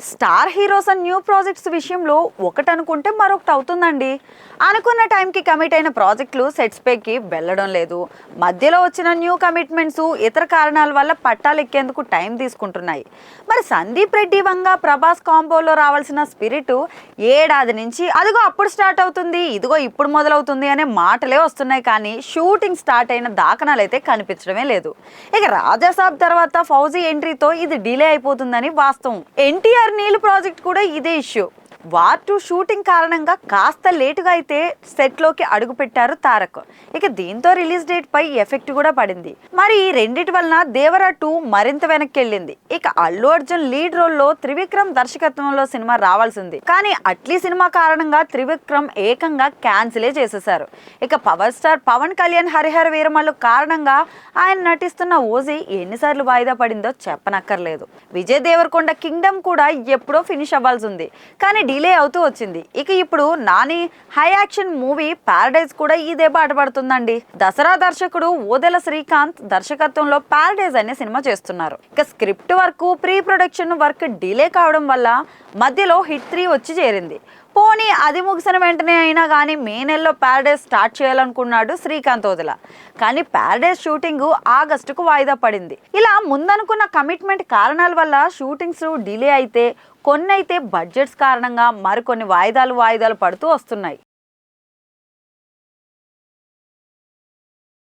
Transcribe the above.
Star heroes and new projects విషయంలో ఒకటి అనుకుంటే మరొకటి అవుతుందండి. అనుకున్న టైంకి కమిట్ అయిన ప్రాజెక్టులు సెట్స్ పైకి వెళ్ళడం లేదు. మధ్యలో వచ్చిన న్యూ కమిట్మెంట్స్ ఇతర కారణాల వల్ల పట్టాలెక్కేందుకు టైం తీసుకుంటున్నాయి. మరి సందీప్ రెడ్డి వంగ ప్రభాస్ కాంబోలో రావాల్సిన స్పిరిట్ ఏడాది నుంచి అదిగో అప్పుడు స్టార్ట్ అవుతుంది, ఇదిగో ఇప్పుడు మొదలవుతుంది అనే మాటలే వస్తున్నాయి. కానీ షూటింగ్ స్టార్ట్ అయిన దాఖనాలు అయితే కనిపించడమే లేదు. ఇక రాజాసాబ్ తర్వాత ఫౌజీ ఎంట్రీతో ఇది డిలే అయిపోతుందని వాస్తవం. ఎన్టీఆర్ నీళ్ళు ప్రాజెక్ట్ కూడా ఇదే ఇష్యూ. వార్ 2 షూటింగ్ కారణంగా కాస్త లేటుగా అయితే సెట్లోకి అడుగు పెట్టారు తారక్. ఇక దీంతో రిలీజ్ డేట్ పై ఎఫెక్ట్ కూడా పడింది. మరి ఈ రెండిటి వలన దేవరా 2 మరింత వెనక్కి వెళ్ళింది. ఇక అల్లు అర్జున్ లీడ్ రోల్లో త్రివిక్రమ్ దర్శకత్వంలో సినిమా రావాల్సింది, కానీ అట్లీ సినిమా కారణంగా త్రివిక్రమ్ ఏకంగా క్యాన్సిలే చేసేశారు. ఇక పవర్ స్టార్ పవన్ కళ్యాణ్ హరిహర వీరమల్లు కారణంగా ఆయన నటిస్తున్న ఓజీ ఎన్నిసార్లు వాయిదా పడిందో చెప్పనక్కర్లేదు. విజయ్ దేవరకొండ కింగ్డమ్ కూడా ఎప్పుడో ఫినిష్ అవ్వాల్సి ఉంది, కానీ డిలే అవుతూ వచ్చింది. ఇక ఇప్పుడు Nani high action movie Paradise కూడా ఇదే బాట పడుతుందండి. దసరా దర్శకుడు ఓదెల శ్రీకాంత్ దర్శకత్వంలో ప్యారడైజ్ అనే సినిమా చేస్తున్నారు. ఇక script work pre production work delay కావడం వల్ల మధ్యలో హిట్ 3 వచ్చి చేరింది. పోనీ అది ముగిసిన వెంటనే అయినా కానీ మే నెలలో ప్యారడైజ్ స్టార్ట్ చేయాలనుకున్నాడు శ్రీకాంత్ ఓదెల. కానీ ప్యారడైజ్ షూటింగ్ ఆగస్టుకు వాయిదా పడింది. ఇలా ముందనుకున్న కమిట్మెంట్ కారణాల వల్ల షూటింగ్స్ డిలే అయితే, కొన్ని అయితే బడ్జెట్స్ కారణంగా మరికొన్ని వాయిదాలు పడుతూ వస్తున్నాయి.